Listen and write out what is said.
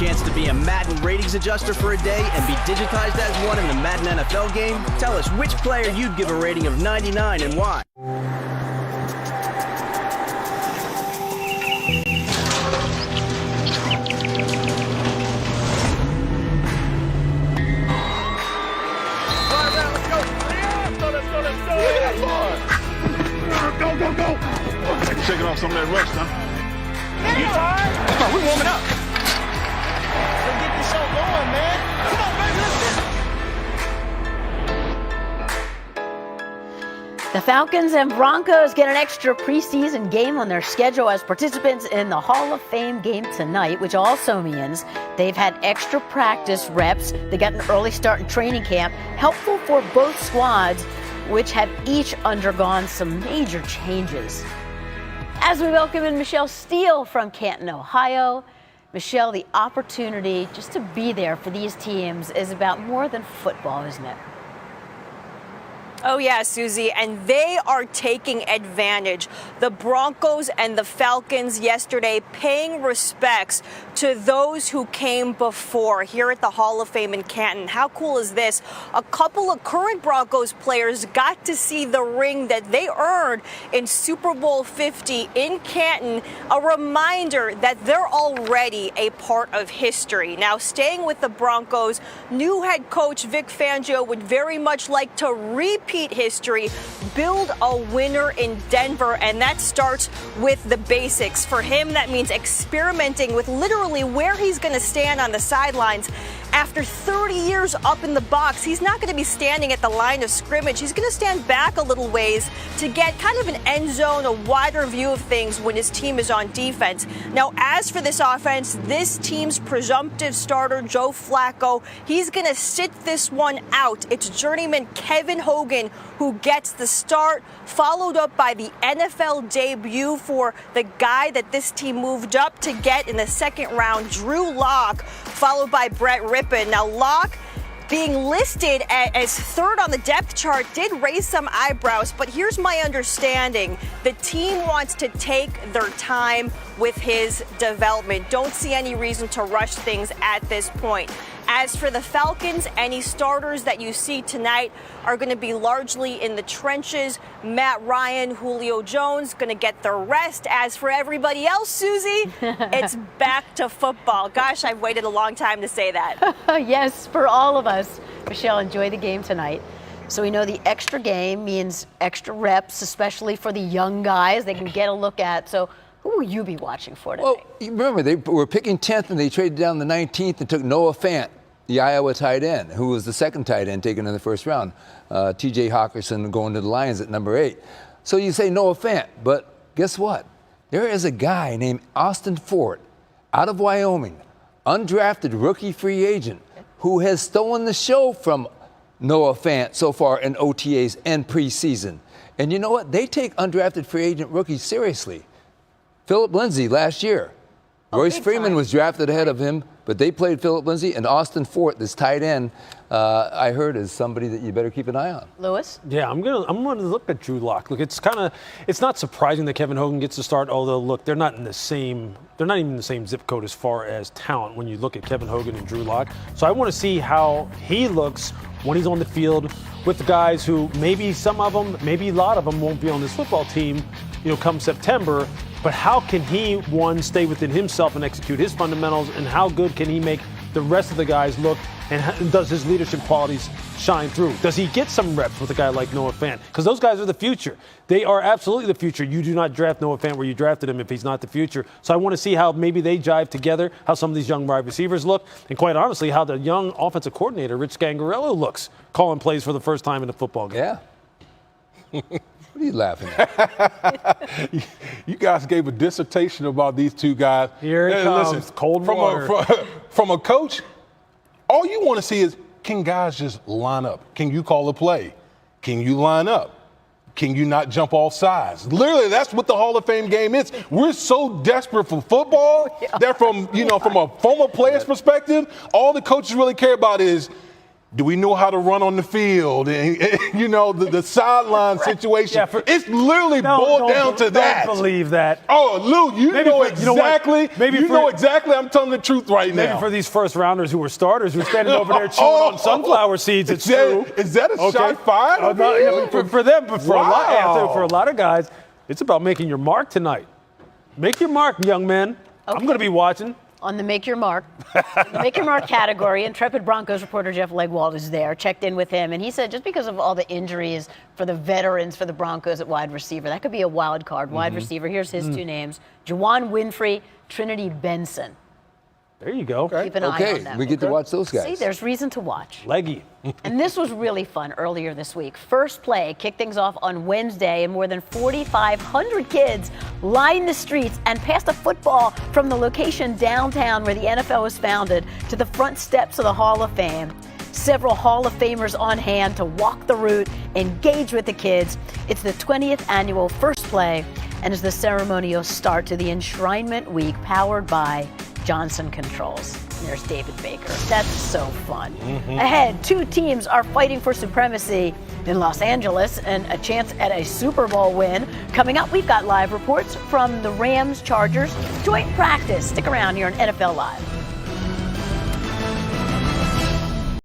chance to be a Madden ratings adjuster for a day and be digitized as one in the Madden NFL game? Tell us which player you'd give a rating of 99 and why. Go. Shaking off some of that rust, huh? Come on, we're warming up. Let's get this show going, man. Come on, baby, let's go. The Falcons and Broncos get an extra preseason game on their schedule as participants in the Hall of Fame game tonight, which also means they've had extra practice reps. They got an early start in training camp, helpful for both squads, which have each undergone some major changes. As we welcome in Michelle Steele from Canton, Ohio. Michelle, the opportunity just to be there for these teams is about more than football, isn't it? Oh, yeah, Susie, and they are taking advantage. The Broncos and the Falcons yesterday paying respects to those who came before here at the Hall of Fame in Canton. How cool is this? A couple of current Broncos players got to see the ring that they earned in Super Bowl 50 in Canton, a reminder that they're already a part of history. Now, staying with the Broncos, new head coach Vic Fangio would very much like to repeat history, build a winner in Denver, and that starts with the basics. For him, that means experimenting with literally where he's going to stand on the sidelines. After 30 years up in the box, he's not going to be standing at the line of scrimmage. He's going to stand back a little ways to get kind of an end zone, a wider view of things when his team is on defense. Now, as for this offense, this team's presumptive starter, Joe Flacco, he's going to sit this one out. It's journeyman Kevin Hogan who gets the start, followed up by the NFL debut for the guy that this team moved up to get in the second round, Drew Lock, followed by Brett Rippon. Now, Lock being listed as third on the depth chart did raise some eyebrows, but here's my understanding. The team wants to take their time with his development. Don't see any reason to rush things at this point. As for the Falcons, any starters that you see tonight are going to be largely in the trenches. Matt Ryan, Julio Jones going to get their rest. As for everybody else, Susie, it's back to football. Gosh, I've waited a long time to say that. Yes, for all of us. Michelle, enjoy the game tonight. So we know the extra game means extra reps, especially for the young guys they can get a look at. So who will you be watching for tonight? Well, you remember, they were picking 10th, and they traded down the 19th and took Noah Fant, the Iowa tight end, who was the second tight end taken in the first round. T.J. Hawkinson going to the Lions at number 8. So you say Noah Fant, but guess what? There is a guy named Austin Fort out of Wyoming, undrafted rookie free agent, who has stolen the show from Noah Fant so far in OTAs and preseason. And you know what? They take undrafted free agent rookies seriously. Philip Lindsay last year. Royce Freeman was drafted ahead of him, but they played Philip Lindsay, and Austin Fort, this tight end, I heard is somebody that you better keep an eye on. Lewis? Yeah, I'm gonna look at Drew Lock. Look, it's not surprising that Kevin Hogan gets to start, although look, they're not even in the same zip code as far as talent when you look at Kevin Hogan and Drew Lock. So I want to see how he looks when he's on the field with the guys who maybe some of them, maybe a lot of them won't be on this football team, come September. But how can he, one, stay within himself and execute his fundamentals, and how good can he make the rest of the guys look, and does his leadership qualities shine through? Does he get some reps with a guy like Noah Fant? Because those guys are the future. They are absolutely the future. You do not draft Noah Fant where you drafted him if he's not the future. So I want to see how maybe they jive together, how some of these young wide receivers look, and quite honestly, how the young offensive coordinator, Rich Scangarello, looks calling plays for the first time in a football game. Yeah. What are you laughing at? You guys gave a dissertation about these two guys. Here it comes. Listen, Cold water. From a coach, all you want to see is, can guys just line up? Can you call a play? Can you line up? Can you not jump off sides? Literally, that's what the Hall of Fame game is. We're so desperate for football that from a former player's perspective, all the coaches really care about is, Do we know how to run on the field? And, you know, the sideline situation. Yeah, it's literally boiled down to that. Don't believe that. Oh, Lou, you know exactly. You know exactly. I'm telling the truth right now. Maybe for these first rounders who were starters, who were standing over there chewing on sunflower seeds, it's true. Is that a shot fired? For them, but for a lot of guys, it's about making your mark tonight. Make your mark, young men. Okay. I'm going to be watching. On the Make Your Mark category, intrepid Broncos reporter Jeff Legwold is there, checked in with him, and he said just because of all the injuries for the veterans for the Broncos at wide receiver, that could be a wild card wide receiver. Here's his two names, Juwan Winfrey, Trinity Benson. There you go. Keep an eye on them. We get to watch those guys. See, there's reason to watch. Leggy. And this was really fun earlier this week. First play kicked things off on Wednesday, and more than 4,500 kids lined the streets and passed a football from the location downtown where the NFL was founded to the front steps of the Hall of Fame. Several Hall of Famers on hand to walk the route, engage with the kids. It's the 20th annual First Play and is the ceremonial start to the Enshrinement Week powered by Johnson Controls. And there's David Baker. That's so fun. Ahead, two teams are fighting for supremacy in Los Angeles and a chance at a Super Bowl win. Coming up, we've got live reports from the Rams-Chargers joint practice. Stick around here on NFL Live.